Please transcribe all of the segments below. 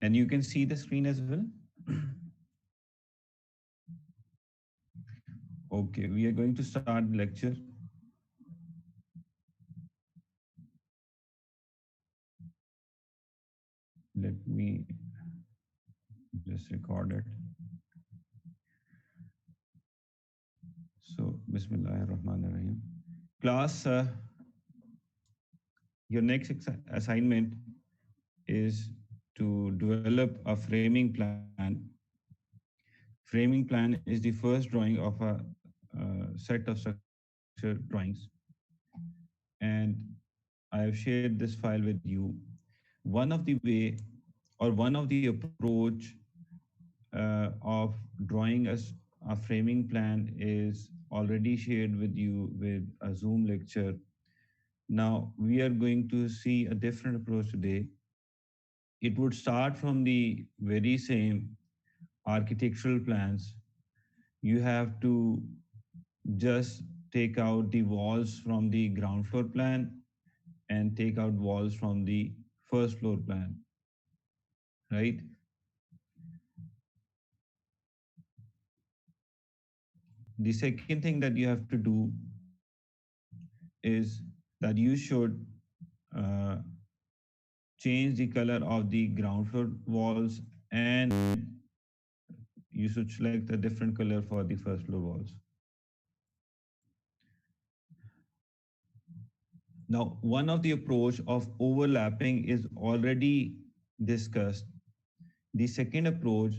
And you can see the screen as well. Okay, we are going to start the lecture. Let me just record it. So, Bismillahir Rahmanir Rahim. Class, your next assignment is to develop a framing plan. Framing plan is the first drawing of a set of structure drawings, and I have shared this file with you. One of the way or one of the approach of drawing a framing plan is already shared with you with a Zoom lecture. Now we are going to see a different approach today. It would start from the very same architectural plans. You have to just take out the walls from the ground floor plan and take out walls from the first floor plan, right? The second thing that you have to do is that you should uh, change the color of the ground floor walls, and you should select a different color for the first floor walls. Now, one of the approach of overlapping is already discussed. The second approach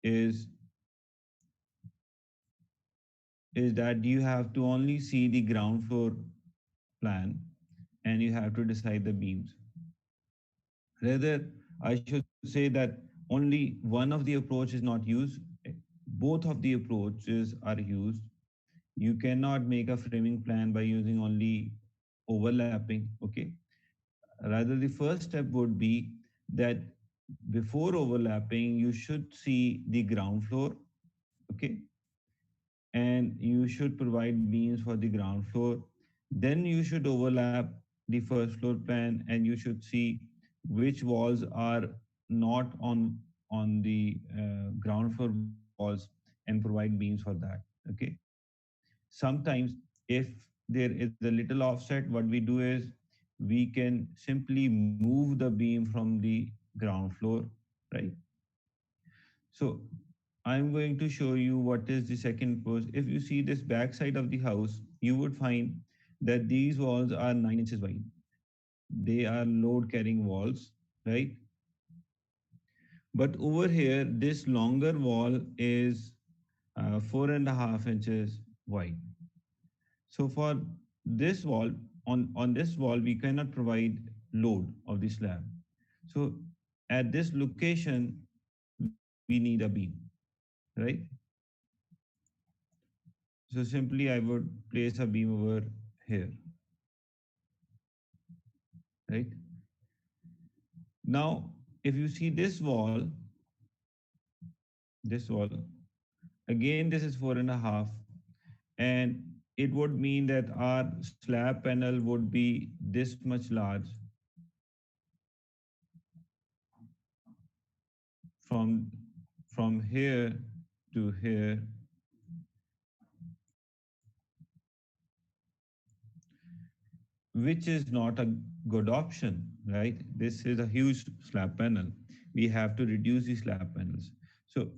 is is that you have to only see the ground floor plan and you have to decide the beams. Rather, I should say that only one of the approach is not used. Both of the approaches are used. You cannot make a framing plan by using only overlapping. Okay. Rather, the first step would be that before overlapping, you should see the ground floor. Okay. And you should provide beams for the ground floor. Then you should overlap the first floor plan and you should see which walls are not on the ground floor walls and provide beams for that. Okay. Sometimes if there is a little offset, what we do is we can simply move the beam from the ground floor, right? So I'm going to show you what is the second post. If you see this back side of the house, you would find that these walls are 9 inches wide. They are load carrying walls, right? But over here, this longer wall is 4.5 inches wide. So for this wall, on this wall, we cannot provide load of the slab. So at this location, we need a beam, right? So simply I would place a beam over here, right? Now, if you see this wall, again, this is 4.5, and it would mean that our slab panel would be this much large from from here to here, which is not a good option, right? This is a huge slab panel. We have to reduce the slab panels. So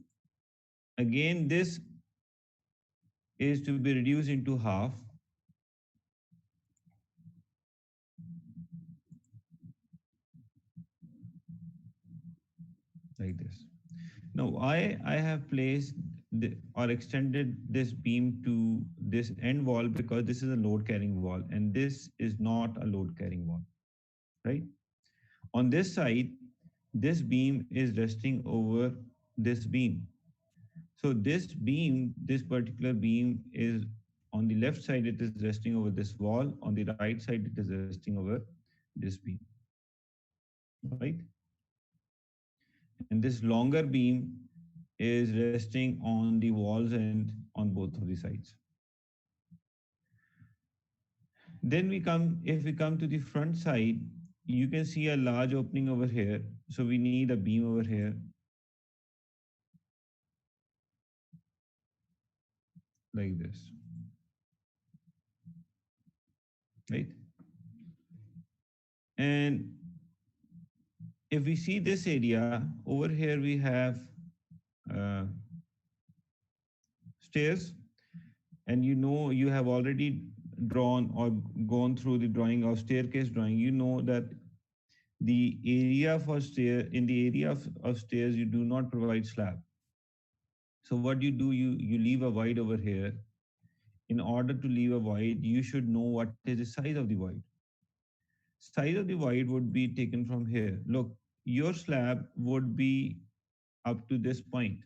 again, this is to be reduced into half, like this. Now I have placed or extended this beam to this end wall because this is a load carrying wall and this is not a load carrying wall, right? On this side, this beam is resting over this beam. So this particular beam is on the left side, it is resting over this wall. On the right side, it is resting over this beam, right? And this longer beam is resting on the walls and on both of the sides. Then if we come to the front side, you can see a large opening over here. So we need a beam over here like this, right? And if we see this area over here, we have uh, stairs, and you know you have already drawn or gone through the drawing of staircase drawing. You know that the area for stair in the area of stairs you do not provide slab. So what you do, you leave a void over here. In order to leave a void, you should know what is the size of the void. Size of the void would be taken from here. Look, your slab would be up to this point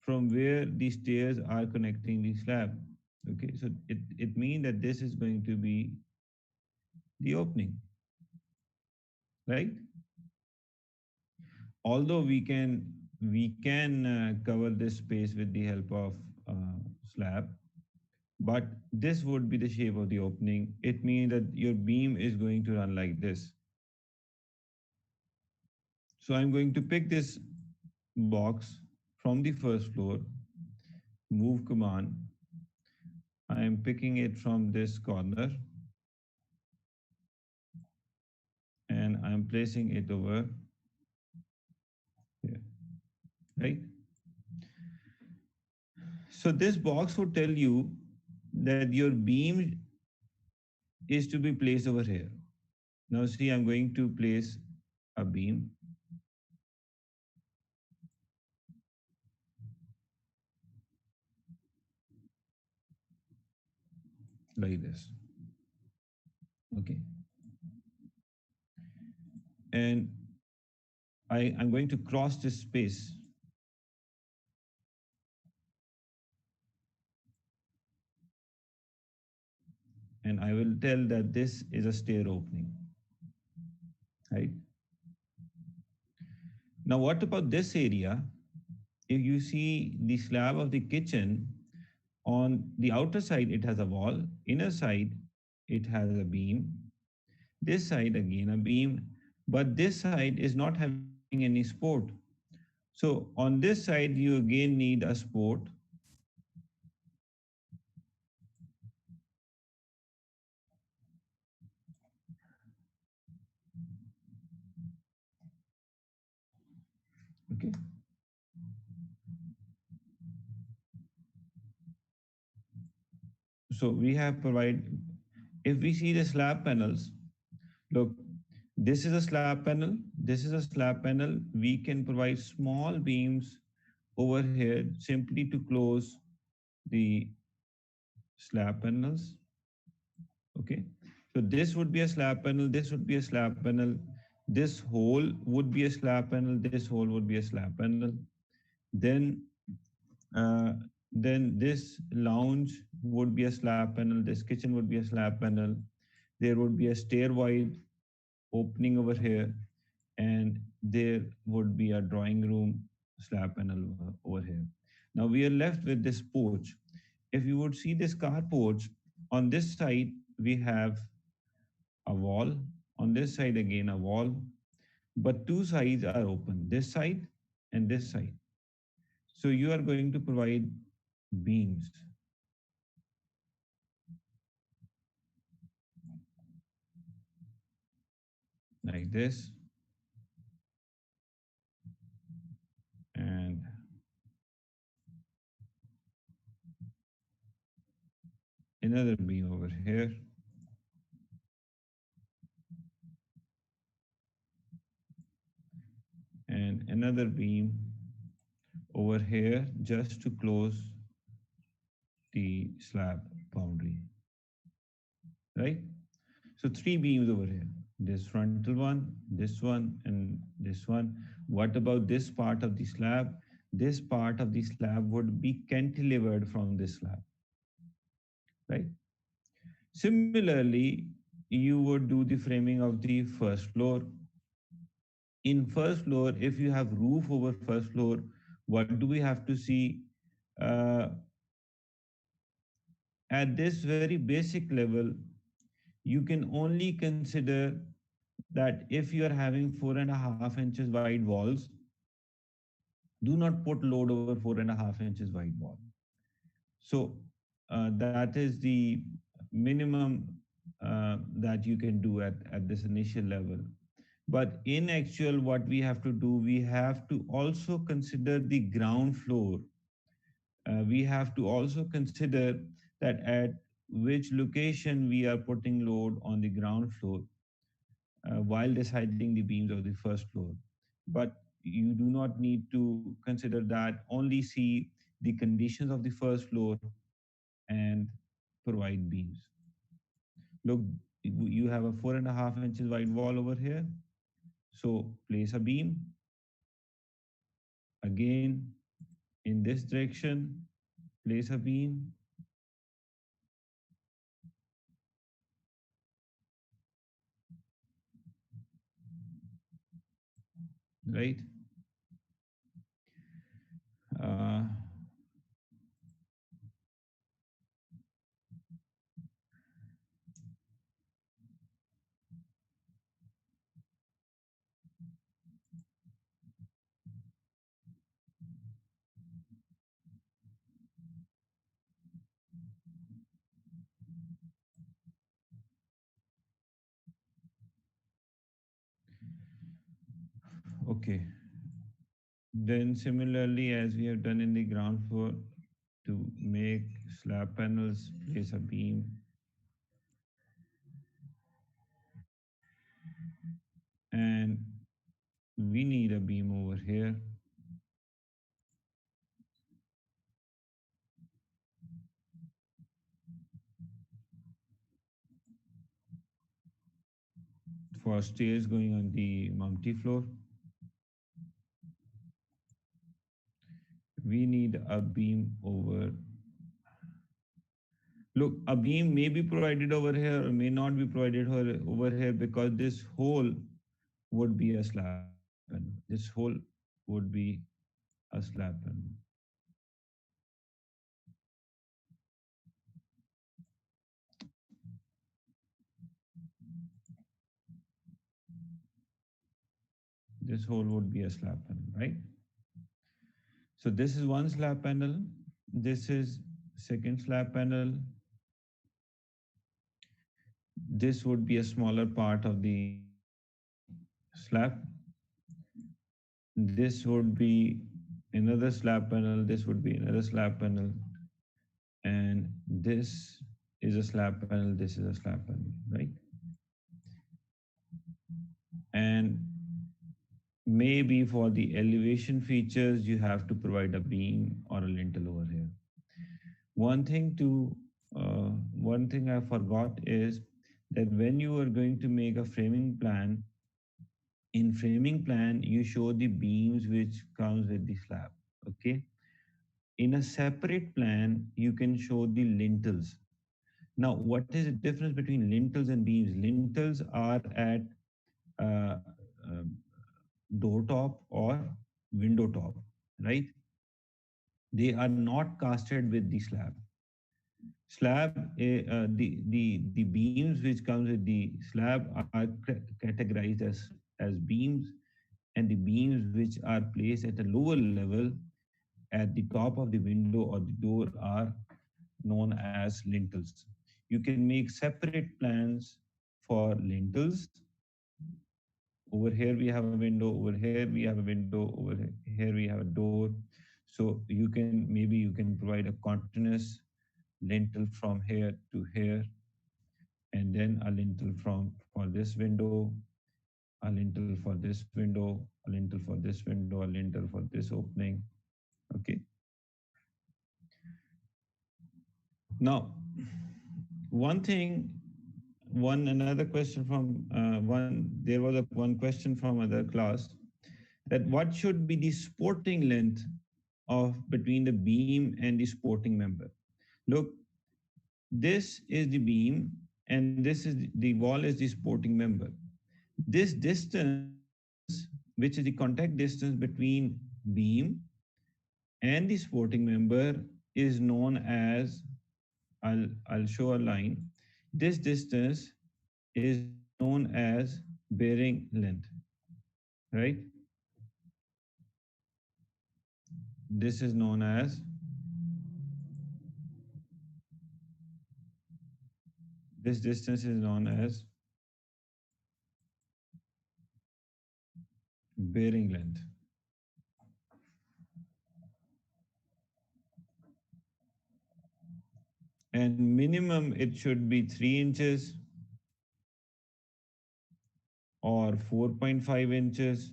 from where the stairs are connecting the slab. Okay, so it means that this is going to be the opening, right? Although we can cover this space with the help of slab, but this would be the shape of the opening. It means that your beam is going to run like this. So I'm going to pick this box from the first floor, move command. I am picking it from this corner and I'm placing it over here, right? So this box would tell you that your beam is to be placed over here. Now see, I'm going to place a beam like this. Okay. And I'm going to cross this space and I will tell that this is a stair opening, right? Now, what about this area? If you see the slab of the kitchen, on the outer side, it has a wall, inner side, it has a beam, this side again a beam, but this side is not having any support. So on this side, you again need a support. Okay. So we have provided, if we see the slab panels, look, this is a slab panel, this is a slab panel. We can provide small beams over here simply to close the slab panels. Okay. So this would be a slab panel, this would be a slab panel, this hole would be a slab panel, this hole would be a slab panel. Then uh, then this lounge would be a slab panel, this kitchen would be a slab panel, there would be a stair void opening over here, and there would be a drawing room slab panel over here. Now we are left with this porch. If you would see this car porch, on this side we have a wall, on this side again a wall, but two sides are open, this side and this side. So you are going to provide beams like this and another beam over here and another beam over here just to close the slab boundary, right? So three beams over here, this frontal one, this one, and this one. What about this part of the slab? This part of the slab would be cantilevered from this slab, right? Similarly, you would do the framing of the first floor. In first floor, if you have roof over first floor, what do we have to see? Uh, at this very basic level, you can only consider that if you are having 4.5 inches wide walls, do not put load over 4.5 inches wide wall. So that is the minimum that you can do at this initial level. But in actual, what we have to do, we have to also consider the ground floor. We have to also consider that at which location we are putting load on the ground floor while deciding the beams of the first floor. But you do not need to consider that, only see the conditions of the first floor and provide beams. Look, you have a 4.5 inches wide wall over here. So place a beam again in this direction, place a beam, right? Uh, okay. Then similarly, as we have done in the ground floor, to make slab panels, place a beam, and we need a beam over here for stairs going on the multi floor. We need a beam over. Look, a beam may be provided over here or may not be provided over here, because this hole would be a slab panel. This hole would be a slab panel. This hole would be a slab panel, right? So this is one slab panel. This is second slab panel. This would be a smaller part of the slab. This would be another slab panel. This would be another slab panel. And this is a slab panel. This is a slab panel, right? And maybe for the elevation features, you have to provide a beam or a lintel over here. One thing to one thing I forgot is that when you are going to make a framing plan, in framing plan you show the beams which comes with the slab. Okay. In a separate plan, you can show the lintels. Now, what is the difference between lintels and beams? Lintels are at uh, uh, door top or window top, right? They are not casted with the slab. Slab, the beams which comes with the slab are categorized as beams, and the beams which are placed at a lower level at the top of the window or the door are known as lintels. You can make separate plans for lintels. Over here we have a window, over here we have a window, over here we have a door. So you can, maybe you can provide a continuous lintel from here to here, and then a lintel from for this window, a lintel for this window, a lintel for this window, a lintel for this opening. Okay. Now, one thing, one another question from one. There was a one question from other class, that what should be the supporting length of between the beam and the supporting member. Look, this is the beam and this is the wall is the supporting member. This distance, which is the contact distance between beam and the supporting member, is known as, I'll show a line. This distance is known as bearing length, right? This is known as, this distance is known as bearing length. And minimum it should be 3 inches or 4.5 inches,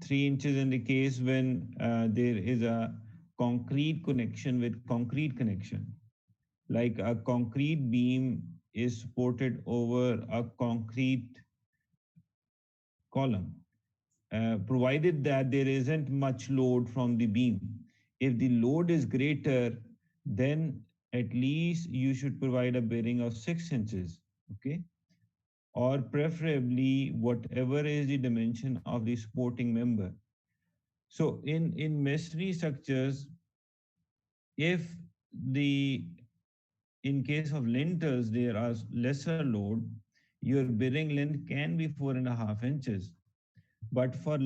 3 inches in the case when there is a concrete connection with concrete connection. Like a concrete beam is supported over a concrete column, provided that there isn't much load from the beam. If the load is greater, then at least you should provide a bearing of 6 inches, okay? Or preferably whatever is the dimension of the supporting member. So in masonry structures, if the in case of lintels there are lesser load, your bearing length can be 4.5 inches. But for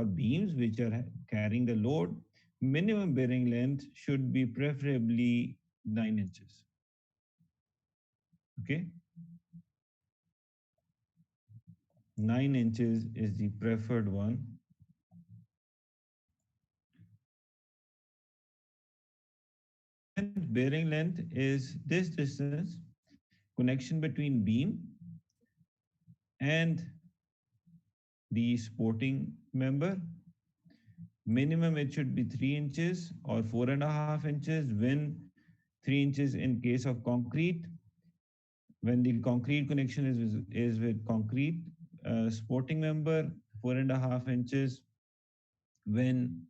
beams which are carrying the load, minimum bearing length should be preferably 9 inches. Okay, 9 inches is the preferred one. And bearing length is this distance connection between beam and the supporting member. Minimum it should be 3 inches or 4.5 inches when 3 inches in case of concrete. When the concrete connection is with concrete supporting member, 4.5 inches when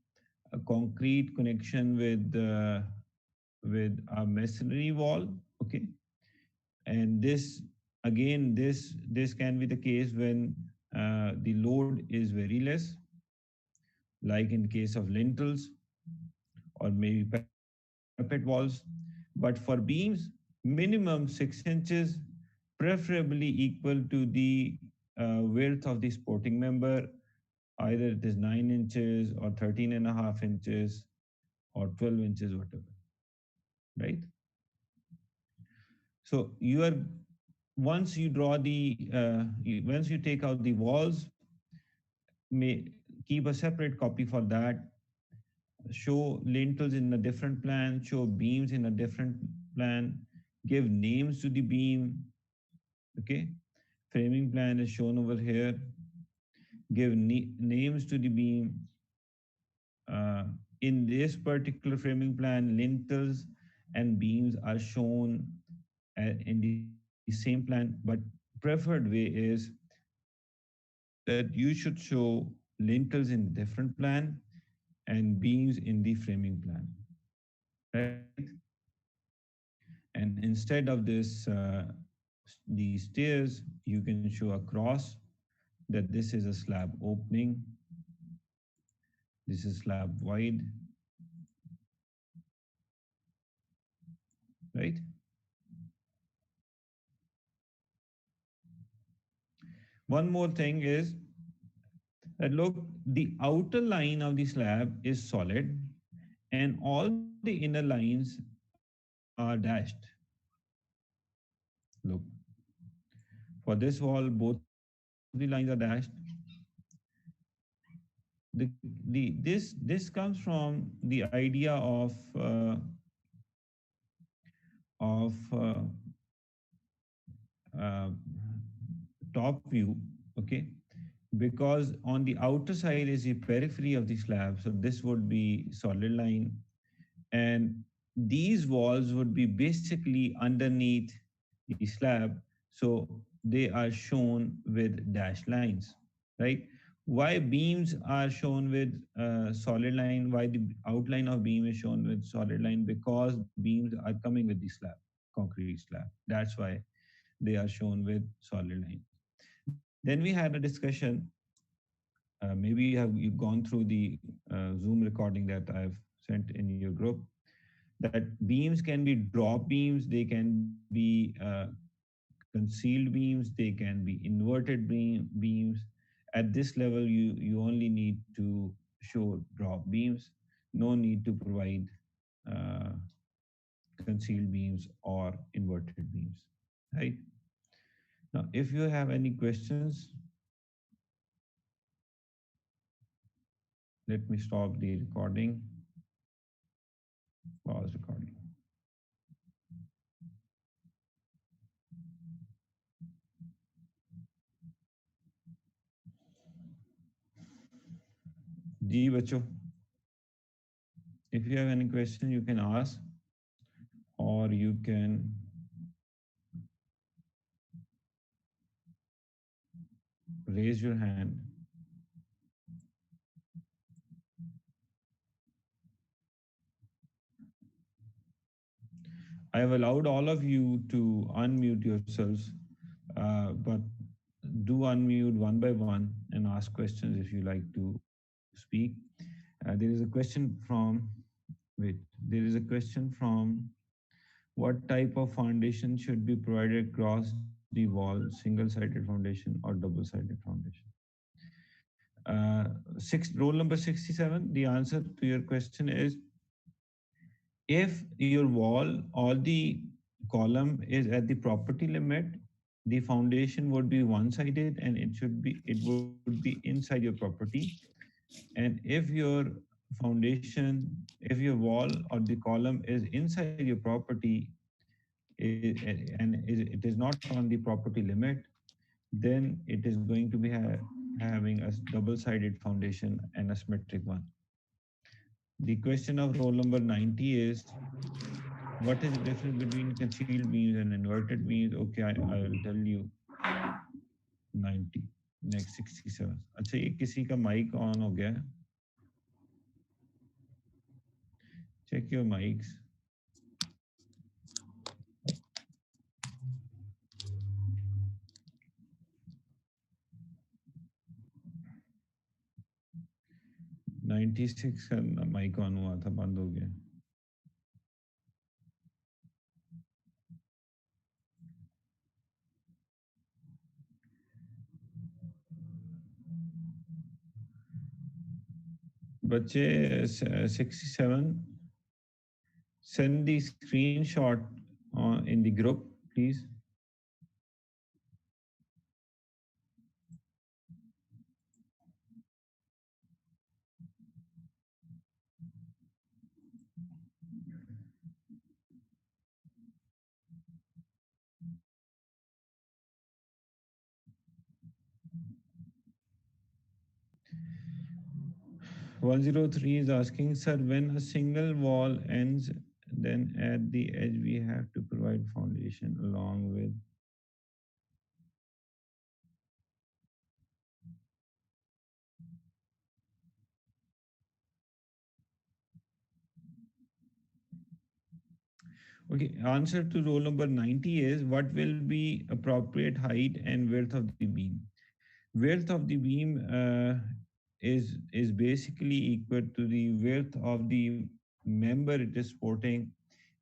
a concrete connection with a masonry wall. Okay, and this again this can be the case when the load is very less, like in case of lintels or maybe parapet walls. But for beams, minimum 6 inches, preferably equal to the width of the supporting member. Either it is 9 inches or 13.5 inches or 12 inches, whatever, right? So you are once you draw the once you take out the walls, may keep a separate copy for that. Show lintels in a different plan, show beams in a different plan, give names to the beam. Okay, framing plan is shown over here. Give names to the beam. In this particular framing plan, lintels and beams are shown in the same plan, but preferred way is that you should show lintels in different plan and beams in the framing plan, right? And instead of this, these stairs, you can show a cross that this is a slab opening, this is slab wide, right? One more thing is that look, the outer line of the slab is solid and all the inner lines are dashed. Look, for this wall, both of the lines are dashed. This comes from the idea of uh, top view, okay? Because on the outer side is the periphery of the slab, so this would be solid line, and these walls would be basically underneath the slab, so they are shown with dashed lines, right? Why beams are shown with solid line? Why the outline of beam is shown with solid line? Because beams are coming with the slab, concrete slab. That's why they are shown with solid line. Then we had a discussion. Maybe you've gone through the Zoom recording that I've sent in your group. that beams can be drop beams, they can be concealed beams, they can be inverted beams. At this level, you only need to show drop beams, no need to provide uh, concealed beams or inverted beams, right? Now, if you have any questions, let me stop the recording, pause recording. जी बच्चों, if you have any question, you can ask or you can raise your hand. I have allowed all of you to unmute yourselves, but do unmute one by one and ask questions if you like to speak. There is a question from, wait, there is a question from what type of foundation should be provided across the wall, single-sided foundation or double-sided foundation? Roll number 67, the answer to your question is if your wall or the column is at the property limit, the foundation would be one-sided and it would be inside your property. And if your foundation, if your wall or the column is inside your property it is not on the property limit, then it is going to be having a double-sided foundation and a symmetric one. The question of roll number 90 is what is the difference between concealed beams and inverted beams? Okay, I will tell you 90. Next 67. अच्छा ये किसी का mic on हो गया है, check your mics. Ninety six का mic on हुआ था, बंद हो गया. बच्चे 67, send the screenshot in the group, please. 103 is asking, sir, when a single wall ends, then at the edge we have to provide foundation along with. Okay, answer to roll number 90 is what will be appropriate height and width of the beam? Width of the beam is basically equal to the width of the member it is supporting.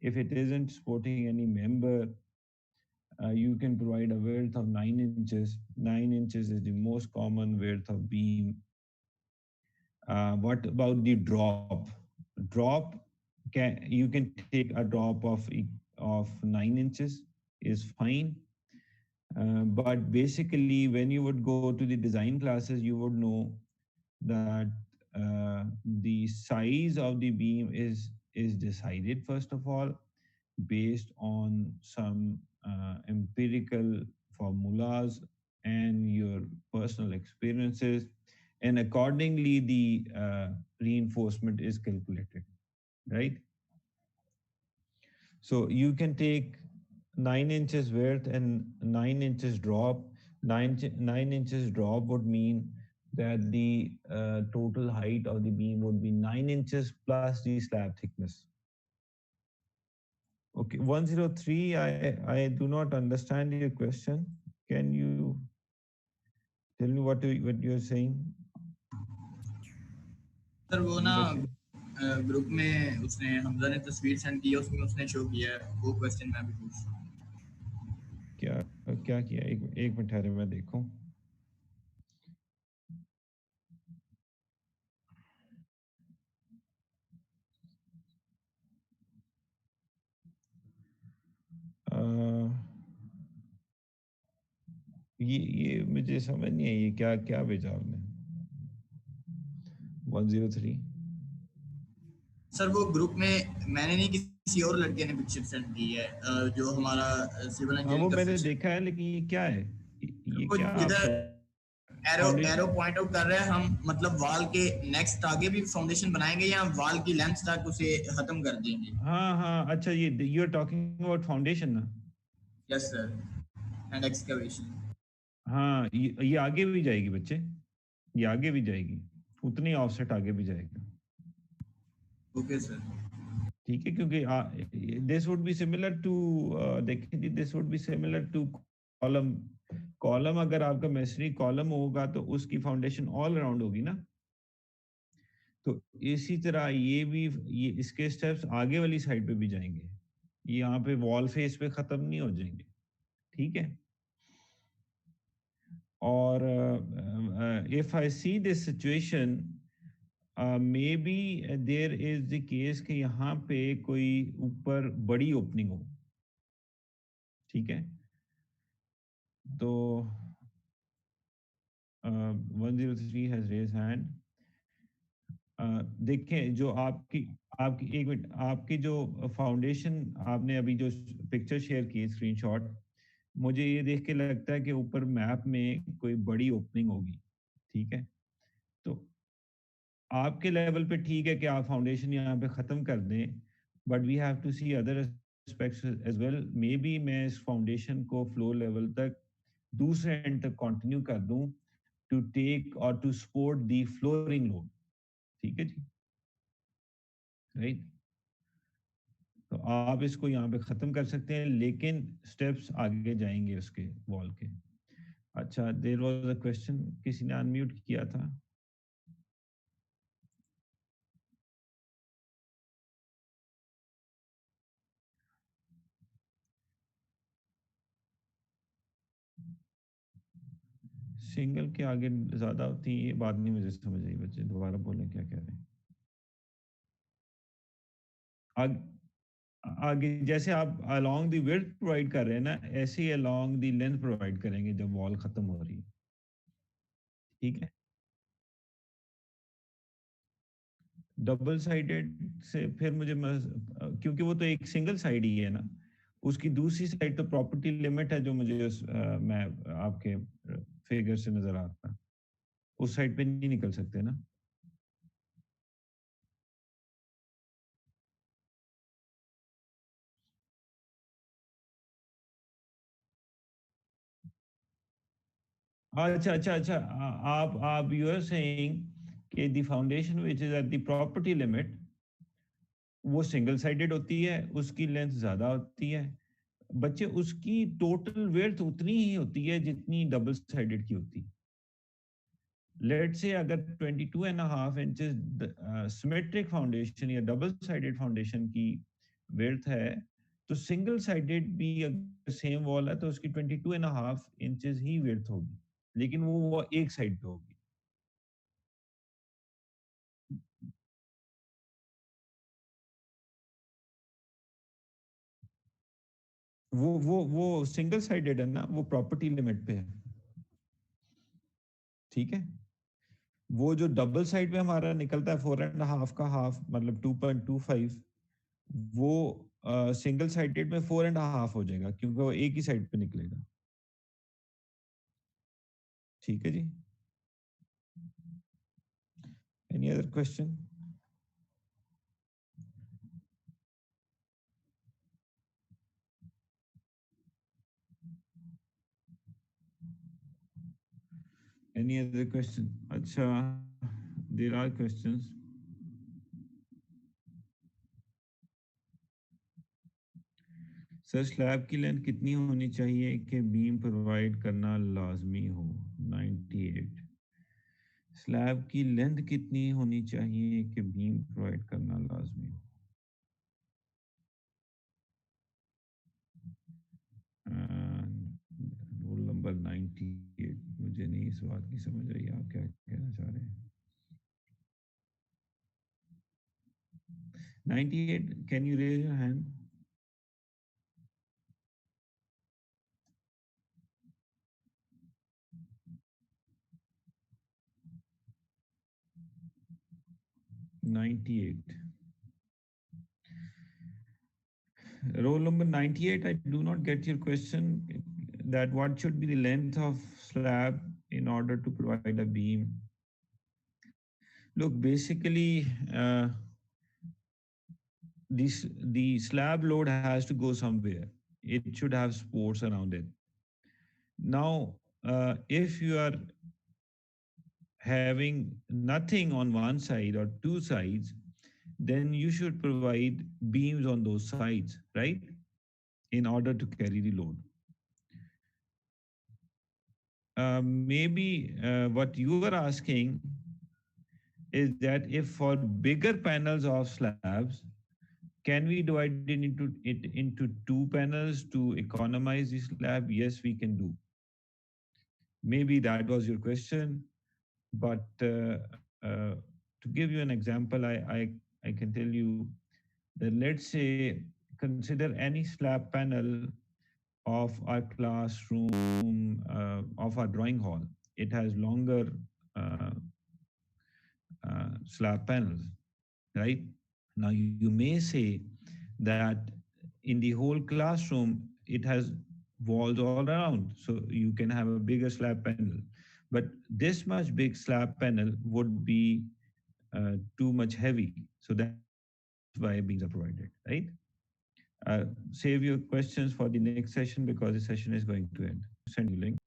If it isn't supporting any member, you can provide a width of 9 inches. 9 inches is the most common width of beam. What about the drop? Drop you can take a drop of 9 inches is fine. But basically, when you would go to the design classes, you would know that the size of the beam is decided first of all based on some empirical formulas and your personal experiences, and accordingly the reinforcement is calculated, right? So you can take 9 inches width and 9 inches drop. 9 inches drop would mean that the total height of the beam would be 9 inches plus the slab thickness. Okay, 103, I do not understand your question. Can you tell me what you're saying? Sir वो जी ना बच्चे. Group में उसने हमजा ने तस्वीर send की है, उसमें उसने शो किया है, वो क्वेश्चन मैं भी पूछ रहा हूँ। क्या क्या किया? एक मिनट ठहरे, मैं देखूं। अ, ये मुझे समझ नहीं है, ये क्या क्या भेजा आपने? 103। सर वो ग्रुप में मैंने नहीं, किसी और लड़के ने पिक्चर सेंड की है, जो हमारा सिविल हाँ, वो इंजीनियरिंग का मैंने सेक्शन। देखा है, लेकिन ये क्या है? ये वो क्या आप जिधर arrow arrow foundation? Point out कर रहे हैं हम, मतलब वाल के नेक्स्ट आगे भी फाउंडेशन बनाएंगे या वाल की लेंथ तक उसे खत्म कर देंगे? हाँ हाँ, अच्छा, ये you are talking about foundation ना? Yes sir, and excavation. हाँ, ये आगे भी जाएगी बच्चे, ये आगे भी जाएगी, उतनी ऑफसेट आगे भी जाएगा। Okay sir. ठीक है, क्योंकि this would be similar to, देखिए जी, this would be similar to column. Column अगर आपका मेसनरी कॉलम होगा तो उसकी फाउंडेशन ऑल अराउंड होगी ना। तो इसी तरह ये भी, ये इसके स्टेप्स आगे वाली साइड पे भी जाएंगे, ये यहाँ पे वॉल फेस पे खत्म नहीं हो जाएंगे। ठीक है। और if I see this situation, maybe there is the case कि यहाँ पे कोई ऊपर बड़ी ओपनिंग हो। ठीक है। तो 103 हैज रेज हैंड। देखें, जो आपकी आपकी एक मिनट, आपकी जो फाउंडेशन आपने अभी जो पिक्चर शेयर की स्क्रीनशॉट, मुझे ये देख के लगता है कि ऊपर मैप में कोई बड़ी ओपनिंग होगी। ठीक है। तो आपके लेवल पे ठीक है कि आप फाउंडेशन यहाँ पे ख़त्म कर दें, but we have to see other aspects as well. Maybe मैं इस फाउंडेशन को फ्लोर लेवल तक दूसरे एंड तक कंटिन्यू कर दूं, टू टेक और to support the flooring load. ठीक है जी, राइट। तो आप इसको यहाँ पे ख़त्म कर सकते हैं, लेकिन स्टेप्स आगे जाएंगे उसके वॉल के। अच्छा, देयर वाज अ क्वेश्चन, किसी ने अनम्यूट किया था। सिंगल के आगे ज़्यादा होती है, ये बात नहीं मुझे समझ आई बच्चे, दोबारा बोलें, क्या कह रहे हैं? आग, आगे जैसे आप अलोंग द विड्थ प्रोवाइड कर रहे हैं ना, ऐसे ही अलोंग द लेंथ प्रोवाइड करेंगे जब वॉल खत्म हो रही है। ठीक है। डबल साइडेड से फिर मुझे क्योंकि वो तो एक सिंगल साइड ही है ना, उसकी दूसरी साइड तो प्रॉपर्टी लिमिट है, जो मुझे मैं आपके फिगर से नजर आता है, उस साइड पे नहीं निकल सकते ना। अच्छा अच्छा अच्छा, आप यू आर सेइंग कि the foundation which is at the property limit, वो सिंगल साइडेड होती है, उसकी लेंथ ज्यादा होती है। बच्चे, उसकी टोटल विड्थ उतनी ही होती है जितनी डबल साइडेड की होती है। लेट से अगर 22.5 इंचेस सिमेट्रिक फाउंडेशन या डबल साइडेड फाउंडेशन की विड्थ है, तो सिंगल साइडेड भी अगर सेम वॉल है तो उसकी 22.5 इंचेस ही विड्थ होगी, लेकिन वो एक साइड पे होगी। वो सिंगल साइडेड है ना, वो प्रॉपर्टी लिमिट पे है। ठीक है। वो जो डबल साइड पे हमारा निकलता है 4.5 का हाफ, मतलब 2.25, वो सिंगल साइडेड में 4.5 हो जाएगा, क्योंकि वो एक ही साइड पे निकलेगा। ठीक है जी। Any other question? Any other question? अच्छा, there are questions. Sir, slab की लेंथ कितनी होनी चाहिए कि बीम प्रोवाइड करना लाजमी हो? 98। स्लैब की लेंथ कितनी होनी चाहिए कि बीम प्रोवाइड करना लाजमी हो? रोल नंबर 98, मुझे नहीं इस बात की समझ आई आप क्या कहना चाह रहे हैं। 98, can you raise your hand? Ninety eight Roll number 98, I do not get your question that what should be the length of slab in order to provide a beam. Look, basically, the slab load has to go somewhere. It should have supports around it. Now, if you are having nothing on one side or two sides, then you should provide beams on those sides, right? In order to carry the load. Maybe what you were asking is that if for bigger panels of slabs, can we divide it into two panels to economize the slab? Yes, we can do. Maybe that was your question, but to give you an example, I can tell you that let's say consider any slab panel of our classroom, of our drawing hall. It has longer uh, slab panels, right? Now you may say that in the whole classroom it has walls all around, so you can have a bigger slab panel. But this much big slab panel would be too much heavy, so that's why beams are provided, right? Save your questions for the next session because the session is going to end. Send you link.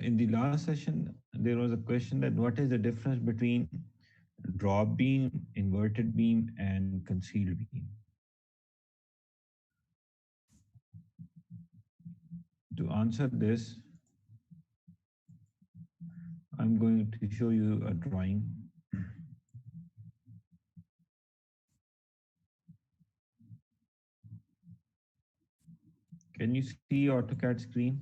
In the last session, there was a question that what is the difference between drop beam, inverted beam, and concealed beam? To answer this, I'm going to show you a drawing. Can you see AutoCAD screen?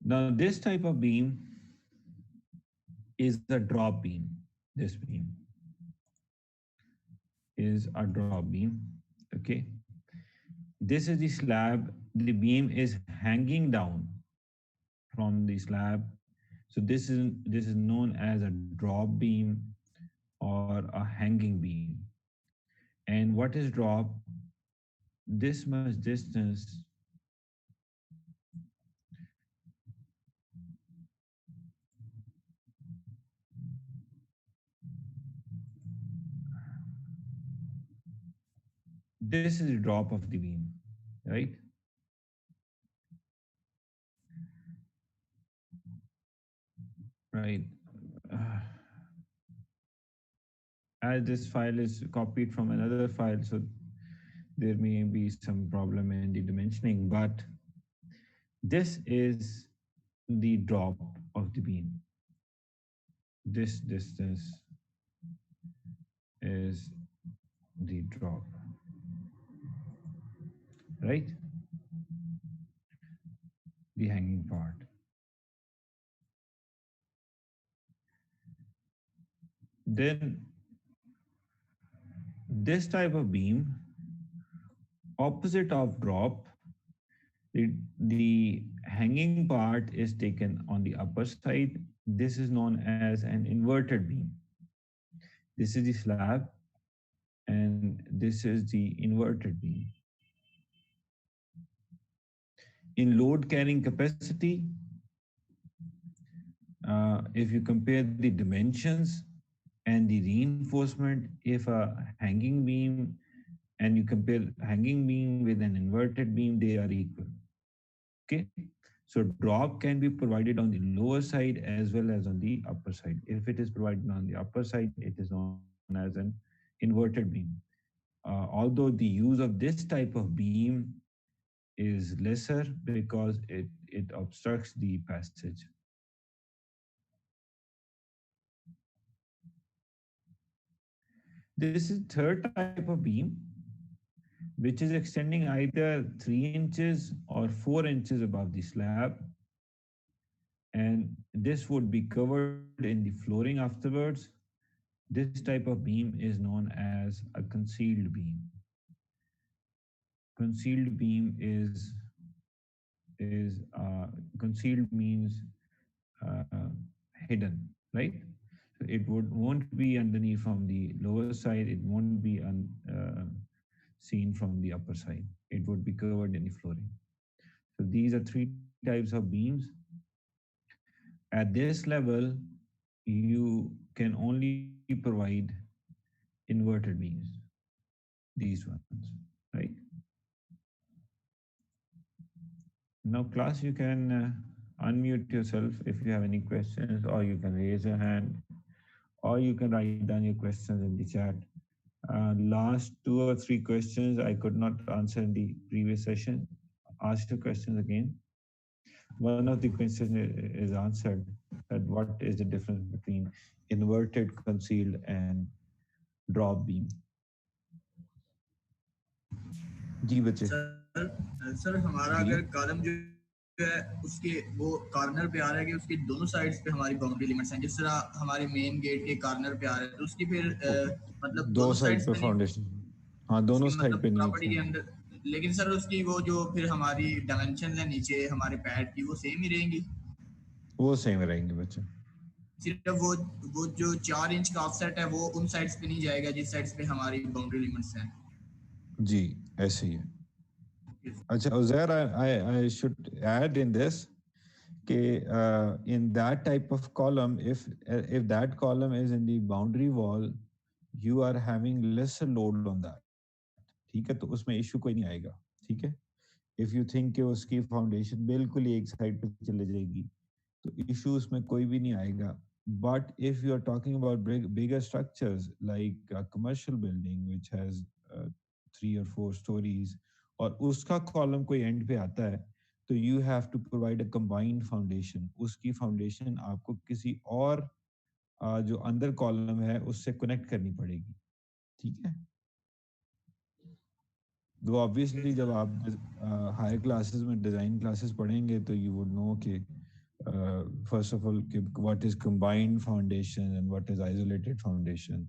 Now, this type of beam is a drop beam. This beam is a drop beam. Okay. This is the slab. The beam is hanging down from the slab. So this is known as a drop beam or a hanging beam. And what is drop? This much distance this is the drop of the beam, right? Right. Uh, as this file is copied from another file, so there may be some problem in the dimensioning, but this is the drop of the beam. This distance is the drop, right? The hanging part. Then this type of beam, opposite of drop, the hanging part is taken on the upper side. This is known as an inverted beam. This is the slab, and this is the inverted beam. In load carrying capacity, if you compare the dimensions and the reinforcement, if a hanging beam and you compare hanging beam with an inverted beam, they are equal. Okay, so drop can be provided on the lower side as well as on the upper side. If it is provided on the upper side, it is known as an inverted beam. Although the use of this type of beam is lesser because it obstructs the passage. This is third type of beam, which is extending either 3 inches or 4 inches above the slab. And this would be covered in the flooring afterwards. This type of beam is known as a concealed beam. Concealed beam is concealed means hidden, right? So it won't be underneath from the lower side. It won't be seen from the upper side. It would be covered in the flooring. So these are three types of beams. At this level, you can only provide inverted beams, these ones, right? Now, class, you can unmute yourself if you have any questions, or you can raise your hand, or you can write down your questions in the chat. Last 2 or 3 questions I could not answer in the previous session. Ask your questions again. One of the questions is answered, that what is the difference between inverted, concealed, and drop beam? जी बच्चे sir हमारा जी अगर column जो है उसके वो corner पे आ रहा है कि उसकी दोनों साइड्स पे हमारी बाउंड्री लिमिट्स हैं, जिस तरह हमारे मेन गेट के कॉर्नर पे आ रहा है तो उसकी फिर मतलब दो दोनों साइड साइड्स पे पे नहीं, फाउंडेशन, हाँ दोनों उसकी साइड मतलब पे नहीं प्रॉपर्टी थे, के अंदर, लेकिन सर उसकी वो जो फिर हमारी डायमेंशन है नीचे हमारे पैड की वो सेम ही रहेंगी, वो सेम रहेंगे बच्चे। सिर्फ वो जो 4 इंच का ऑफसेट है वो उन साइड्स पे नहीं जाएगा जिस साइड्स पे हमारी बाउंड्री लिमिट्स हैं। जी ऐसे ही है। अच्छा Uzair, I should add in this in that type of column, if that column is in the boundary wall, you are having lesser load on that. ठीक है, तो उसमें इशू कोई नहीं आएगा। ठीक है, इफ यू थिंक कि उसकी फाउंडेशन बिल्कुल ही एक साइड पे चले जाएगी तो इशू उसमें कोई भी नहीं आएगा। But if you are talking about bigger structures like commercial building which has 3 or 4 stories और उसका कॉलम कोई एंड पे आता है, तो you have to provide a combined foundation. उसकी फाउंडेशन आपको किसी और जो अंदर कॉलम है उससे कनेक्ट करनी पड़ेगी। ठीक है, तो ऑब्वियसली जब आप हायर क्लासेस में डिज़ाइन क्लासेस पढ़ेंगे तो यू वुड नो कि first of all what is combined foundation and what is isolated foundation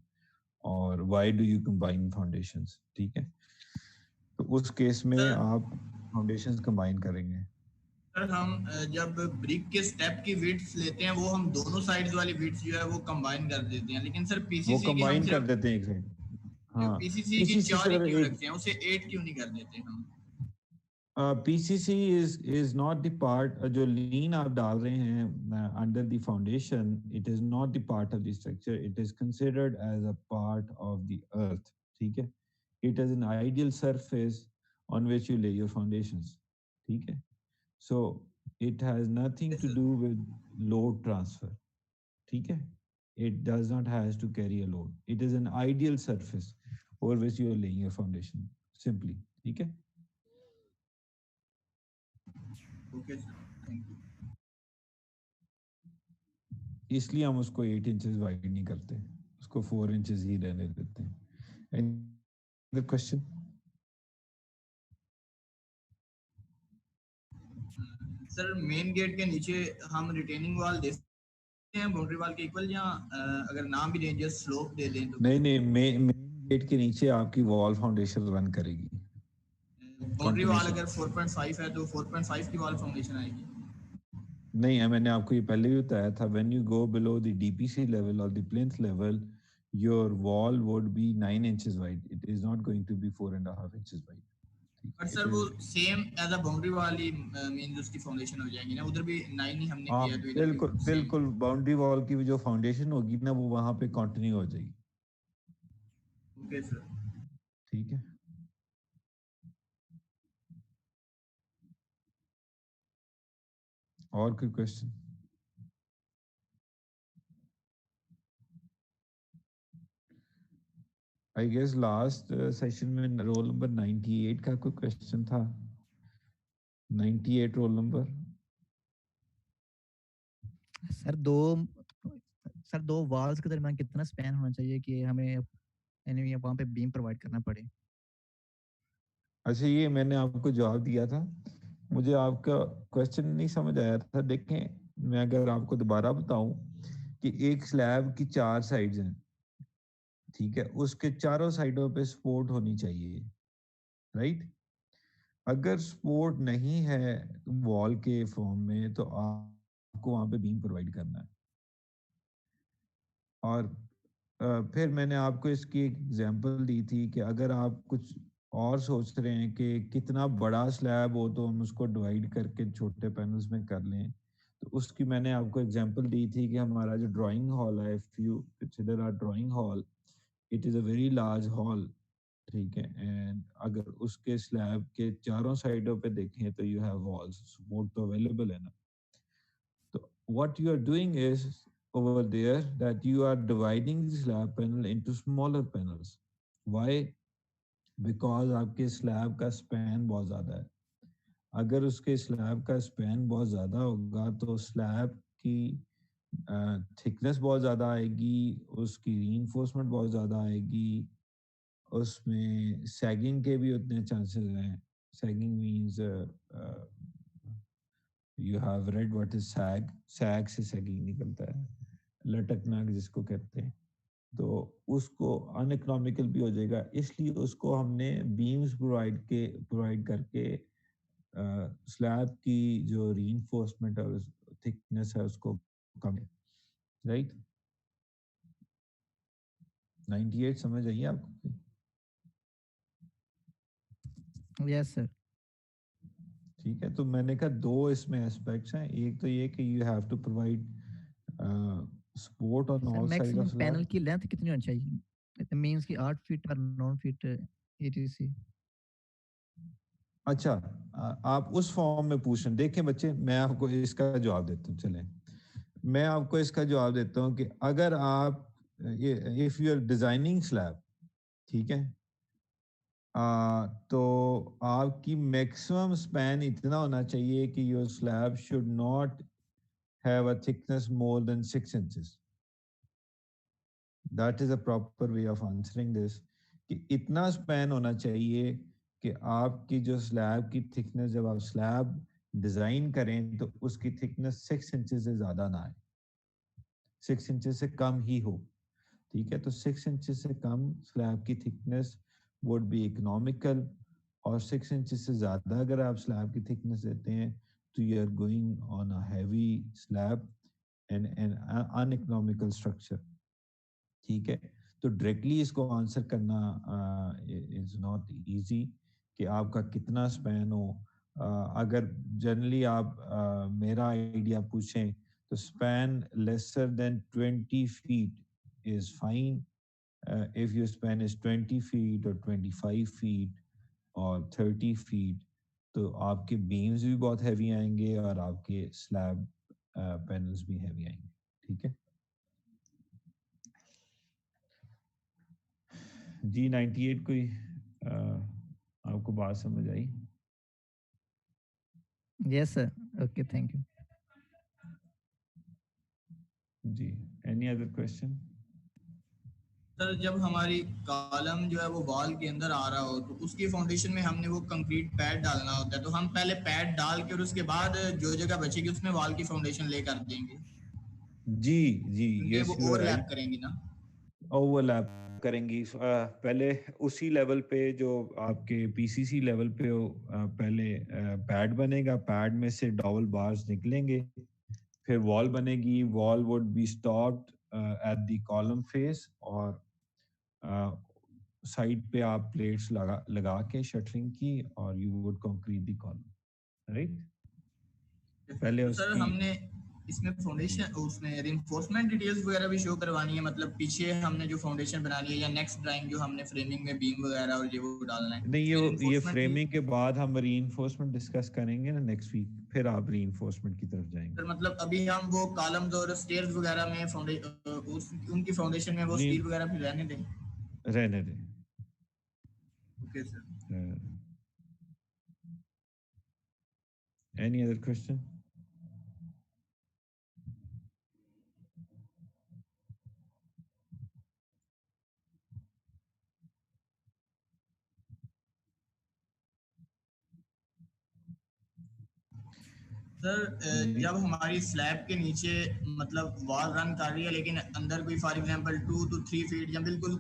और why do you combine foundations. ठीक है, तो उस केस में सर आप फाउंडेशंस कंबाइन करेंगे। सर हम जब ब्रिक के स्टेप की विड्थ लेते हैं वो हम दोनों साइड्स वाली विड्थ जो है वो कंबाइन कर देते हैं, लेकिन सर वो पीसीसी की हम कंबाइन कर सिर्फ देते हैं एक साइड। हाँ, पीसीसी की पीसीसी 4 ही सर क्यों एक रखते हैं, उसे 8 क्यों नहीं कर देते हम? PCC is not the part जो lean आप डाल रहे हैं under the foundation, it is not the part of the structure, it is considered as a part of the earth। ठीक है, it is an ideal surface on which you lay your foundations। ठीक है, so it has nothing to do with load transfer। ठीक है, it does not has to carry a load, it is an ideal surface over which you are laying your foundation simply। ठीक है, okay sir, thank you. इसलिए हम उसको 8 inches wide नहीं करते, उसको 4 इंचेस ही रहने देते हैं। Any question? Sir main gate के नीचे हम रिटेनिंग वॉल दे सकते हैं बाउंड्री वॉल के इक्वल, या अगर नाम भी दें जस्ट स्लोप दे दें तो? नहीं नहीं, मेन गेट के नीचे आपकी वॉल फाउंडेशन रन करेगी। बाउंड्री वॉल कंटिन्यूशन अगर 4.5 है तो 4.5 की वॉल फाउंडेशन आएगी? नहीं है, मैंने आपको ये पहले भी बताया था, when you go below the DPC level और the plinth level, your wall would be 9 inches wide, it is not going to be 4.5 inches wide. पर सर वो same as a boundary wall ही मींस उसकी foundation हो जाएगी ना, उधर भी 9 ही हमने हाँ किया तो इधर भी बिल्कुल सेम। बिल्कुल, बाउंड्री वॉल की जो फाउंडेशन होगी ना वो वहां पे कंटिन्यू हो जाएगी। Okay sir. ठीक है, और कोई question? I guess last session में रोल नंबर 98 का कोई क्वेश्चन था, 98 रोल नंबर। सर दो वॉल्स के दरमियान कितना स्पैन होना चाहिए कि हमें यानी वहाँ पे बीम प्रोवाइड करना पड़े? अच्छा, ये मैंने आपको जवाब दिया था, मुझे आपका क्वेश्चन नहीं समझ आया था। देखें, मैं अगर आपको दोबारा बताऊं कि एक स्लैब की 4 साइड्स हैं, ठीक है, उसके चारों साइडों पे सपोर्ट होनी चाहिए, राइट। अगर सपोर्ट नहीं है वॉल के फॉर्म में तो आपको वहां पे बीम प्रोवाइड करना है। और फिर मैंने आपको इसकी एक एग्जांपल दी थी कि अगर आप कुछ और सोच रहे हैं कि कितना बड़ा स्लैब हो तो हम उसको डिवाइड करके छोटे पैनल्स में कर लें, तो उसकी मैंने आपको एग्जांपल दी थी कि हमारा जो ड्राइंग हॉल है, if you consider our drawing hall, it is a very large hall, ठीक है, एंड अगर उसके स्लैब के चारों साइडों पे देखें तो यू हैव वॉल्स, सपोर्ट तो अवेलेबल है ना। So what you are doing is over there that you are dividing the slab panel into smaller panels. Why? Because आपके स्लैब का स्पैन बहुत ज़्यादा है। अगर उसके स्लैब का स्पैन बहुत ज़्यादा होगा तो स्लैब की थिकनेस बहुत ज़्यादा आएगी, उसकी रीइंफोर्समेंट बहुत ज़्यादा आएगी, उसमें सैगिंग के भी उतने चांसेस हैं। Sagging means you have read what is sag, sag से सैगिंग निकलता है, लटकना जिसको कहते हैं, तो उसको अनइकोनॉमिकल भी हो जाएगा। इसलिए उसको हमने बीम्स प्रोवाइड करके स्लैब की जो रीइंफोर्समेंट और थिकनेस है उसको कम, राइट। 98 समझ आइए आपको? Yes sir. ठीक है, तो मैंने कहा दो इसमें एस्पेक्ट्स हैं, एक तो ये कि you have to provide support on sir all side of maximum panel slab. की लेंथ कितनी होनी चाहिए? इट मींस कि 8 फीट और 9 फीट ईटीसी। अच्छा, आप उस फॉर्म में पूछ रहे हैं। देखें बच्चे, मैं आपको इसका जवाब देता हूँ, चलें मैं आपको इसका जवाब देता हूँ कि अगर आप if you are designing slab, ठीक है, तो आपकी मैक्सिमम स्पैन इतना होना चाहिए कि your slab should not have a thickness more than 6 inches. That is a proper way of answering this, कि इतना स्पैन होना चाहिए कि आपकी जो स्लैब की थिकनेस, जब आप स्लैब डिजाइन करें तो उसकी थिकनेस 6 इंचेस से ज्यादा ना आए, 6 इंचेस से कम ही हो, ठीक है। तो 6 इंचेस से कम स्लैब की थिकनेस वुड बी इकोनॉमिकल, और 6 इंचेस से ज़्यादा अगर आप स्लैब की थिकनेस देते हैं तो you are going on a heavy slab and an uneconomical structure, ठीक है। तो डायरेक्टली इसको आंसर करना इज नॉट इजी कि आपका कितना स्पैन हो। अगर जनरली आप मेरा आइडिया पूछें तो span lesser than 20 feet is fine. If your span is 20 feet or 25 feet or 30 feet, तो आपके बीम्स भी बहुत हैवी आएंगे और आपके स्लैब पैनल्स भी हैवी आएंगे, ठीक है जी। 98 कोई आपको बात समझ आई? Yes sir, okay, thank you. जी, एनी अदर क्वेश्चन? सर जब हमारी कॉलम जो है वो वॉल के अंदर आ रहा हो तो उसकी फाउंडेशन में हमने वो कंक्रीट पैड डालना होता है, तो हम पहले पैड डाल के और उसके बाद जो जगह बचेगी उसमें वॉल की फाउंडेशन ले कर देंगे, जी जी, क्योंकि यस वो यू आर ओवरलैप राइट। करेंगी ना। ओवरलैप करेंगी, पहले उसी लेवल पे जो आपके पीसीसी लेवल पे हो, पहले पैड बनेगा, पैड में से डबल बार्स निकलेंगे, फिर वॉल बनेगी, wall would be stopped at the column face, और साइड पे आप प्लेट्स लगा लगा के शटरिंग की और you would concrete the column, right. पहले तो सर उसकी हमने इसमें जी फाउंडेशन उसमें रिइंफोर्समेंट डिटेल्स वगैरह भी शो करवानी है, मतलब पीछे हमने जो फाउंडेशन बनानी है या नेक्स्ट ड्राइंग जो हमने फ्रेमिंग में बीम वगैरह और ये वो डालना है, नहीं, ये ये रिइंफोर्समेंट भी। फ्रेमिंग के बाद हम रीइंफोर्समेंट डिस्कस करेंगे ना नेक्स्ट वीक, फिर आप रीइंफोर्समेंट की तरफ जाएंगे। सर मतलब अभी हम वो कॉलम्स और स्टेयर्स वगैरह में उनकी फाउंडेशन में वो नहीं स्टील वगैरह भी रहने दें। रहने दें। Okay sir. Any other question? Sir जी जब हमारी स्लैब के नीचे मतलब वॉल रन कर रही है लेकिन अंदर कोई फॉर एग्जांपल 2 to 3 फीट या बिल्कुल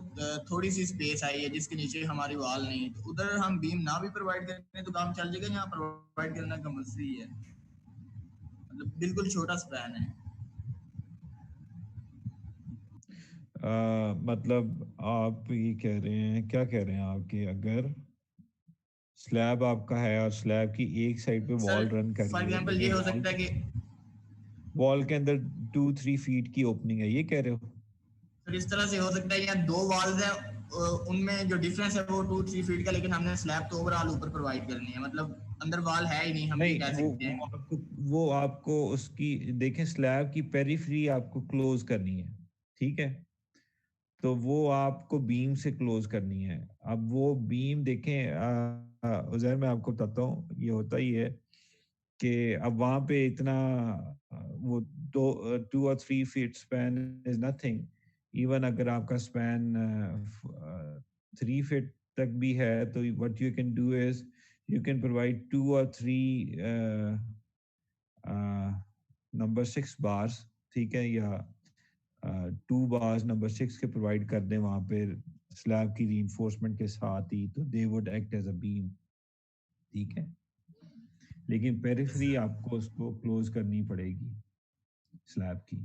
थोड़ी सी स्पेस आई है जिसके नीचे हमारी वॉल नहीं है, तो उधर हम बीम ना भी प्रोवाइड करें तो काम चल जाएगा, यहाँ प्रोवाइड करना कंपल्सरी है, मतलब बिल्कुल छोटा स्पैन है। मतलब आप ये कह रहे हैं, क्या कह रहे हैं आप कि अगर स्लैब आपका है और स्लैब की एक साइड पे सर वॉल रन कर फॉर रही है, एग्जांपल ये लेकिन हो सकता है कि वॉल के अंदर 2-3 फीट की ओपनिंग है, ये कह रहे हो? सर इस तरह से हो सकता है यहाँ दो वॉल्स हैं, उनमें जो डिफरेंस है वो 2-3 फीट का, लेकिन हमने स्लैब तो ओवरऑल ऊपर प्रोवाइड करनी है, मतलब अंदर वॉल है ही नहीं, हम ये नहीं, कह सकते हैं। वो आपको उसकी देखें, स्लैब की पेरिफेरी आपको क्लोज करनी है, ठीक है? तो वो आपको बीम से क्लोज करनी है। अब वो बीम देखें, उज़ैर मैं आपको बताता हूँ, ये होता ही है कि अब वहाँ पे इतना वो 2 or 3 feet span is nothing. Even अगर आपका स्पैन 3 फीट तक भी है, तो what you can do is you can provide 2 or 3 number 6 bars, ठीक है, या 2 बार्स नंबर 6 के प्रोवाइड कर दें वहाँ पे स्लैब की रीइंफोर्समेंट के साथ ही, तो they would act as a beam, ठीक है? लेकिन यस पेरिफेरी सर। आपको उसको क्लोज करनी पड़ेगी स्लैब की।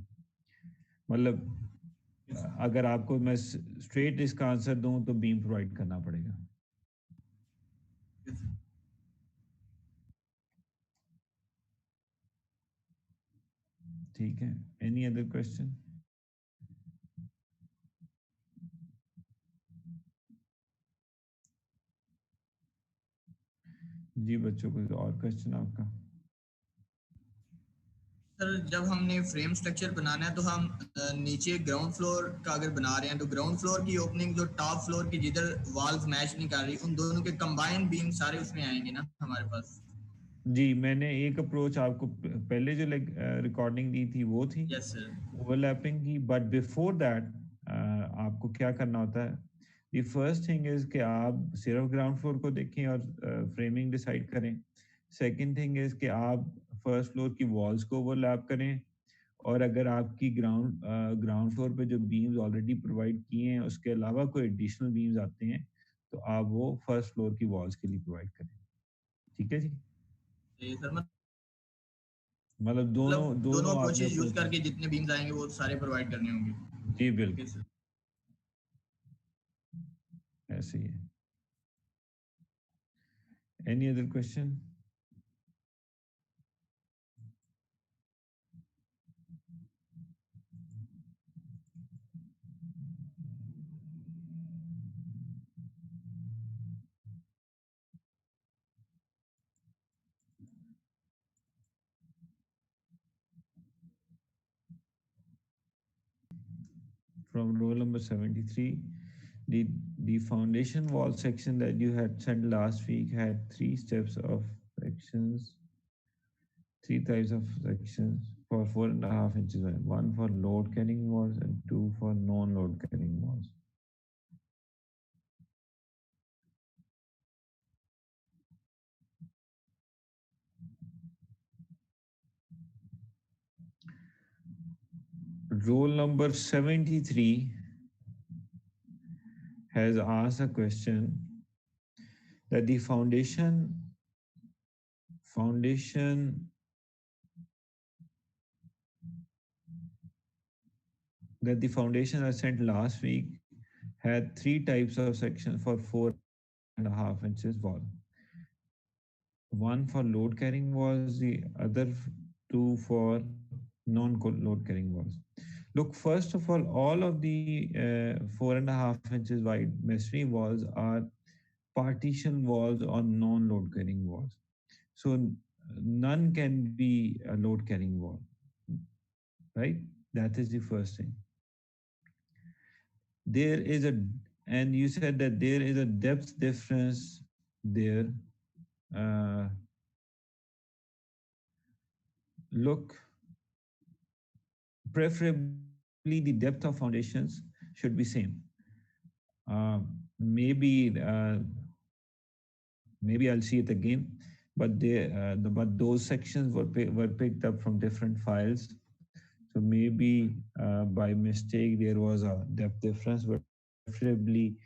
मतलब अगर आपको मैं स्ट्रेट इसका आंसर दूं तो बीम प्रोवाइड करना पड़ेगा। ठीक है, एनी अदर क्वेश्चन? जी बच्चों, कोई और क्वेश्चन आपका? सर जब हमने फ्रेम स्ट्रक्चर बनाना है तो हम नीचे ग्राउंड फ्लोर का अगर बना रहे हैं तो ग्राउंड फ्लोर की ओपनिंग जो टॉप फ्लोर की जिधर वॉल्स मैच नहीं कर रही उन दोनों के कंबाइंड बीम सारे उसमें आएंगे ना हमारे पास। जी, मैंने एक अप्रोच आपको पहले जो रिकॉर्डिंग दी थी वो थी यस सर। ओवरलैपिंग की, बट बिफोर दैट आपको क्या करना होता है? द फर्स्ट थिंग इज कि आप सिर्फ ग्राउंड फ्लोर को देखें और फ्रेमिंग डिसाइड करें। सेकंड थिंग इज कि आप फर्स्ट फ्लोर की वॉल्स को ओवरलैप करें, और अगर आपकी ग्राउंड फ्लोर पे जो बीम्स ऑलरेडी प्रोवाइड किए हैं उसके अलावा कोई एडिशनल बीम्स आते हैं, तो आप वो फर्स्ट फ्लोर की वॉल्स के लिए प्रोवाइड करें। ठीक है जी? ये सर मतलब दोनों मतलब दोनों दोनों आपने अप्रोचेज यूज अप्रोचेस। करके जितने बीम्स आएंगे वो सारे प्रोवाइड करने होंगे। जी ओके बिल्कुल, सर। ऐसे ही है। Any other question? From roll number 73, the the foundation wall section that you had sent last week had 3 steps of sections, 3 types of sections for 4.5 inches, one for load carrying walls and two for non-load carrying walls. Roll number 73 has asked a question that the foundation that the foundation I sent last week had 3 types of sections for 4.5 inches wall. One for load carrying walls, the other two for non-load carrying walls. Look, first of all of the 4.5 inches wide masonry walls are partition walls or non-load carrying walls. So none can be a load carrying wall, right? That is the first thing. There is a And you said that there is a depth difference there. Uh, Look, preferably the depth of foundations should be same. Maybe I'll see it again, but but those sections were picked up from different files. So maybe by mistake there was a depth difference, but preferably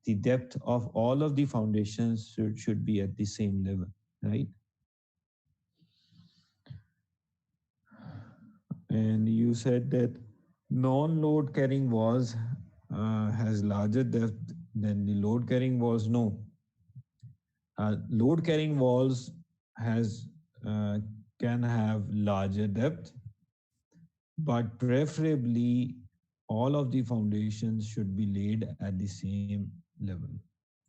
the depth of all of the foundations should be at the same level, right? And you said that non-load carrying walls has larger depth than the load carrying walls. No, load carrying walls has uh, can have larger depth, but preferably all of the foundations should be laid at the same level,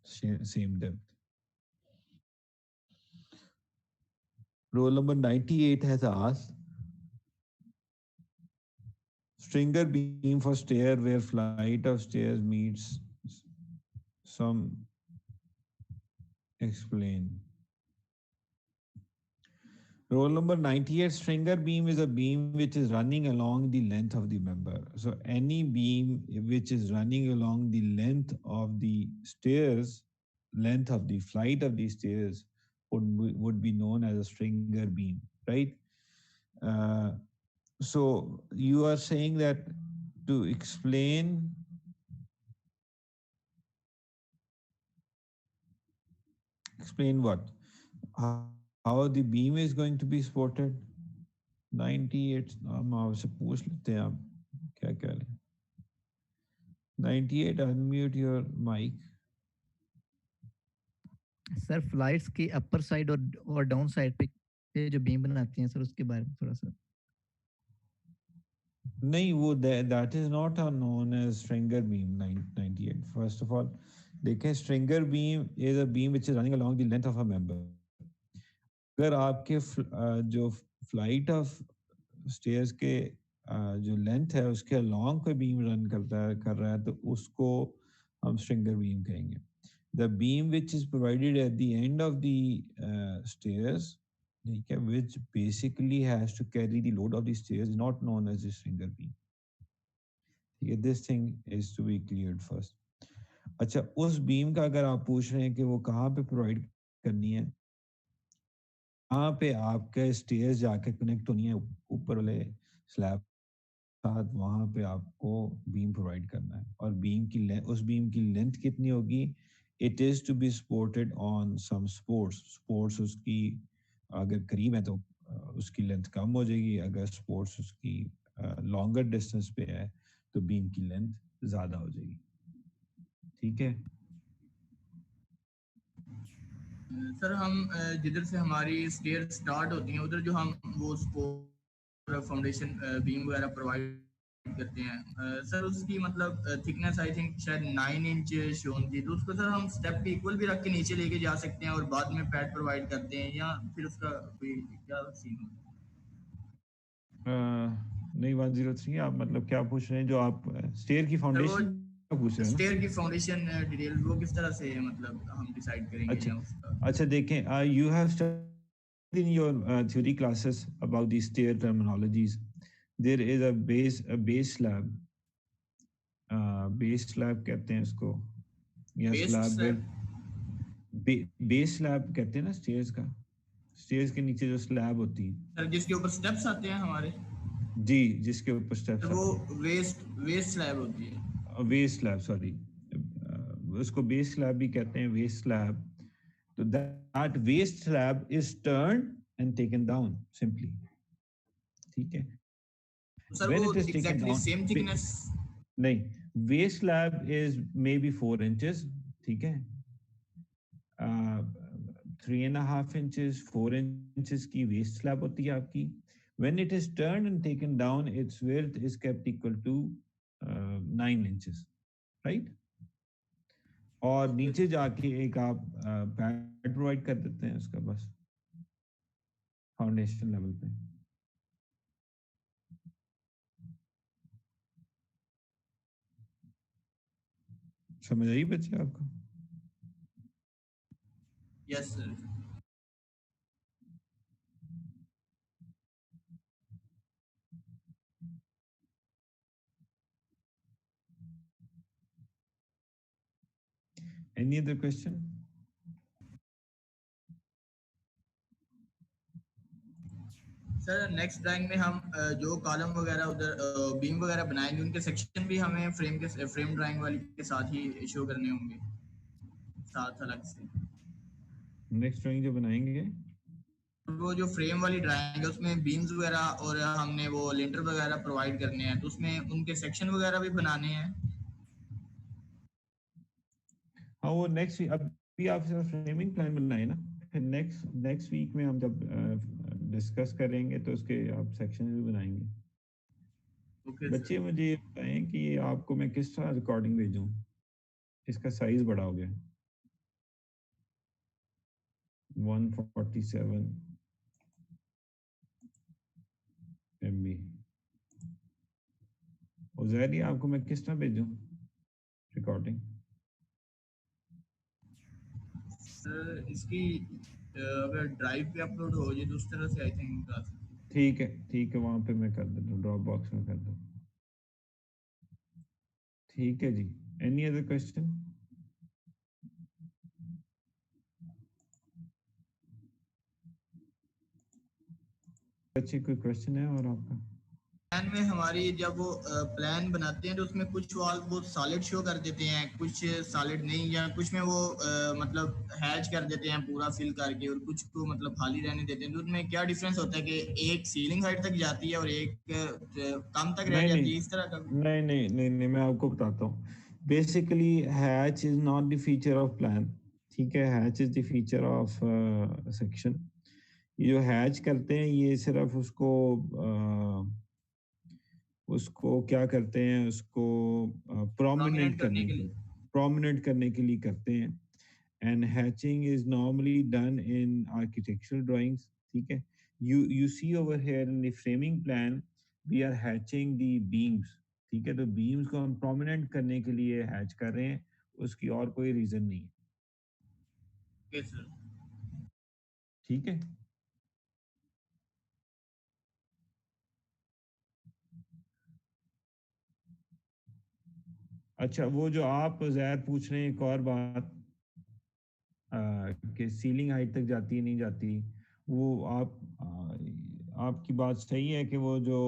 same depth. Roll number 98 has asked stringer beam for stair where flight of stairs meets some explain. Roll number 98 stringer beam is a beam which is running along the length of the member. So any beam which is running along the length of the stairs, length of the flight of the stairs would be known as a stringer beam, right? Uh, so you are saying that to explain what? How the beam is going to be supported? 98 हम आपसे पूछ लेते हैं आप क्या कह रहे हैं 98 unmute your mic. Sir flights की अपर साइड और डाउन साइड पे जो बीम बनाती हैं सर उसके बारे में थोड़ा सा नहीं वो that is not a known as stringer beam 98. First of all, देखें stringer beam is a beam which is running along the length of a member. अगर आपके जो फ्लाइट ऑफ स्टेयर्स के जो लेंथ है उसके अलॉन्ग कोई बीम रन कर रहा है तो उसको हम स्ट्रिंगर बीम कहेंगे the beam which is provided at the end of the stairs ठीक है which basically has to carry the load of the stairs not known as the stringer beam ठीक है this thing is to be cleared first अच्छा उस beam का अगर आप पूछ रहे हैं कि वो कहाँ पे प्रोवाइड करनी है वहाँ पे आपके स्टेयर्स जाके कनेक्ट होनी है ऊपर वाले स्लैब साथ वहाँ पे आपको बीम प्रोवाइड करना है और बीम की उस बीम की लेंथ कितनी होगी it is to be supported on some supports उसकी अगर करीब है तो उसकी लेंथ कम हो जाएगी अगर स्पोर्ट्स उसकी लॉन्गर डिस्टेंस पे है तो बीम की लेंथ ज़्यादा हो जाएगी ठीक है सर हम जिधर से हमारी स्टेयर स्टार्ट होती हैं उधर जो हम वो सपोर्ट फाउंडेशन बीम वगैरह प्रोवाइड करते हैं सर उसकी मतलब थिकनेस आई थिंक शायद 9 इंच शोन थी तो उसको सर हम स्टेप के इक्वल भी रख के नीचे लेके जा सकते हैं और बाद में पैड प्रोवाइड करते हैं या फिर उसका कोई क्या सीन नहीं 103 आप मतलब क्या पूछ रहे हैं जो आप स्टेयर की सर वो फाउंडेशन पूछ रहे हैं ना स्टेयर की फाउंडेशन डिटेल वो किस तरह से मतलब हम डिसाइड करेंगे अच्छा या उसका अच्छा देखें you have in your theory classes about these stair terminologies there is a base slab कहते हैं उसको या base slab with base slab कहते हैं ना स्टेयर्स के नीचे जो स्लैब होती है सर जिसके ऊपर स्टेप्स आते हैं हमारे जी जिसके ऊपर स्टेप्स वो आते हैं वेस्ट वेस्ट स्लैब होती है वेस्ट स्लैब सॉरी उसको बेस स्लैब भी कहते हैं वेस्ट स्लैब तो that waist slab is turn and taken down simply ठीक है सर when वो it is taken exactly down same thickness नहीं waist slab is may be 4 inches ठीक है 3.5 inches 4 inches की वेस्ट स्लैब होती है आपकी when it is turned and taken down its width is kept equal to 9 inches right और नीचे जाके एक आप पैड प्रोवाइड कर देते हैं उसका बस फाउंडेशन लेवल पे समझ आई बच्चे आपको? Yes sir. Any other question? Sir next drawing में हम जो कॉलम वगैरह उधर बीम वगैरह बनाएंगे उनके सेक्शन भी हमें फ्रेम ड्राइंग वाली के साथ ही शो करने होंगे, साथ अलग से। नेक्स्ट ड्राइंग जो बनाएंगे वो जो फ्रेम वाली ड्राइंग है उसमें बीम्स वगैरह और हमने वो लिंटर वगैरह प्रोवाइड करने हैं, तो उसमें उनके सेक्शन वगैरह भी बनाने हैं। हाँ वो नेक्स्ट अभी आप फ्रेमिंग प्लान बनाए ना, फिर नेक्स्ट नेक्स्ट वीक में हम जब डिस्कस करेंगे तो उसके आप सेक्शन भी बनाएंगे। ओके बच्चे सर। मुझे ये बताएं कि आपको मैं किस तरह रिकॉर्डिंग भेजूं, इसका साइज बड़ा हो गया 147 MB। उजैर आपको मैं किस तरह भेजूं रिकॉर्डिंग? सर इसकी अगर ड्राइव पे अपलोड हो जाए तो उस तरह से आई थिंक आ सकती ठीक है वहां पे मैं कर देता हूँ, ड्रॉप बॉक्स में कर दूँ। ठीक है जी। Any other question? बच्चे कोई क्वेश्चन है और आपका? प्लान में हमारी जब वो प्लान बनाते हैं तो उसमें कुछ वाल वो सॉलिड शो कर देते हैं, कुछ सॉलिड नहीं, या कुछ में वो मतलब हैच कर देते हैं पूरा फिल करके, और कुछ को मतलब खाली रहने देते हैं। तो उसमें क्या डिफरेंस होता है कि एक सीलिंग हाइट तक जाती है और एक कम तक रह नहीं नहीं जाती है, इस तरह का? नहीं, मैं आपको बताता हूँ। Basically hatch is not the feature of plan, ठीक है? Hatch is the feature of section. ये जो हैच करते हैं ये सिर्फ उसको क्या करते हैं, उसको प्रोमिनेंट प्रोमिनेंट करने करने के के लिए। लिए, प्रोमिनेंट करने के लिए करते हैं। And hatching is normally done in architectural drawings, ठीक है? You see over here in the framing plan we are hatching the beams, ठीक है? तो बीम्स को हम प्रोमिनेंट करने के लिए हैच कर रहे हैं, उसकी और कोई रीजन नहीं है, ओके सर। ठीक है? अच्छा वो जो आप जैर पूछ रहे हैं एक और बात, कि सीलिंग हाइट तक जाती है नहीं जाती, वो आपकी बात सही है कि वो जो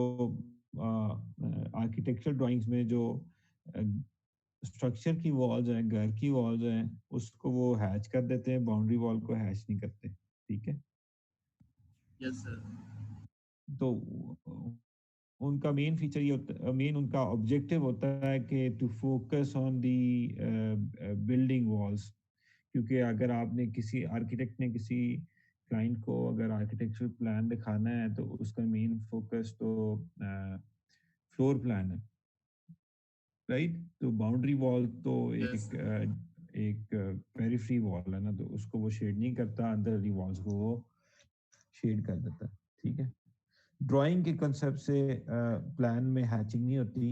आर्किटेक्चर ड्राइंग्स में जो स्ट्रक्चर की वॉल्स हैं, घर की वॉल्स हैं, उसको वो हैच कर देते हैं, बाउंड्री वॉल को हैच नहीं करते, ठीक है? Yes sir. तो उनका मेन फीचर ये होता, मेन उनका ऑब्जेक्टिव होता है कि to focus on the building walls, क्योंकि अगर आपने किसी आर्किटेक्ट ने किसी क्लाइंट को अगर आर्किटेक्चरल प्लान दिखाना है तो उसका मेन फोकस तो फ्लोर प्लान है, राइट? तो बाउंड्री वॉल तो यस एक एक पेरिफेरी वॉल है ना, तो उसको वो शेड नहीं करता, अंदर वाली वॉल्स को वो शेड कर देता है, ठीक है? ड्राइंग के कंसेप्ट से प्लान में हैचिंग नहीं होती,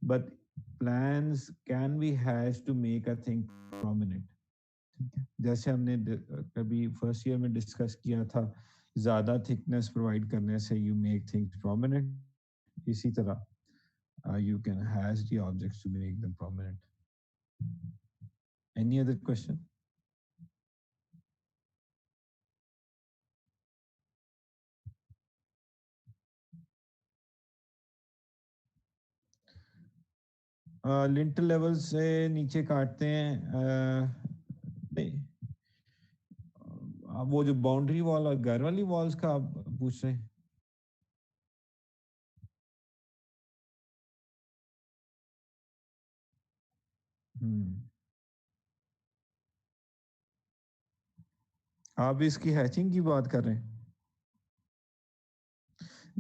but plans can be hatch to make a thing prominent, ठीक है? जैसे हमने कभी फर्स्ट ईयर में डिस्कस किया था, ज्यादा थिकनेस प्रोवाइड करने से यू मेक थिंग्स प्रोमिनेंट, इसी तरह you can hash the objects to make them prominent. Any other question? Lintel level से नीचे काटते हैं, नहीं, वो जो बाउंड्री वॉल और घर वाली वॉल्स का आप पूछ रहे हैं? हम्म, आप इसकी हैचिंग की बात कर रहे हैं?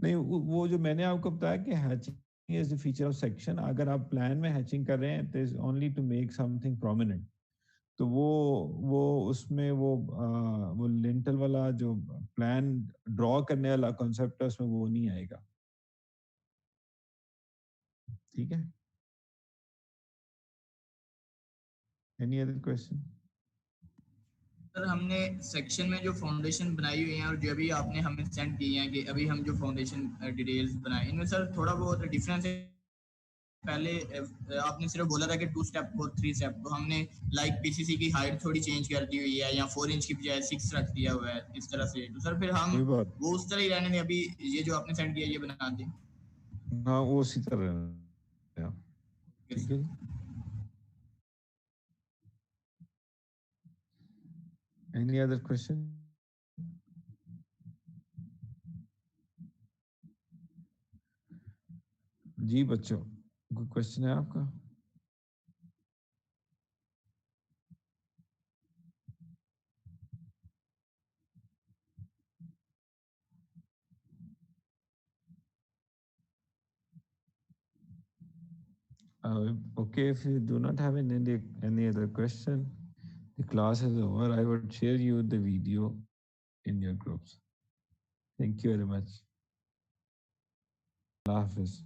नहीं वो जो मैंने आपको बताया कि hatching is the feature of section, अगर आप प्लान में हैचिंग कर रहे हैं तो is only to make something prominent, तो वो उसमें वो लिंटल वाला जो प्लान ड्रॉ करने वाला कॉन्सेप्ट है उसमें वो नहीं आएगा, ठीक है? Any other question? सर हमने सेक्शन में जो फाउंडेशन बनाई हुई है और जो अभी आपने हमें सेंड की हैं कि अभी हम जो फाउंडेशन डिटेल्स बनाए इनमें सर थोड़ा बहुत डिफरेंस है। पहले आपने सिर्फ बोला था कि 2 स्टेप और 3 स्टेप, तो हमने लाइक पीसीसी की हाइट थोड़ी चेंज कर दी हुई है या 4 इंच की बजाय 6 रख दिया हुआ है इस तरह से, तो सर फिर हम कोई बात वो उस तरह ही रहने दें, अभी ये जो आपने सेंड किया ये बना दें। हाँ, वो उसी तरह है। ठीक है। Any other question? जी बच्चों, कोई क्वेश्चन है आपका? Okay, if you do not have any other question, the class is over. I would share you the video in your groups. Thank you very much. Allah Hafiz.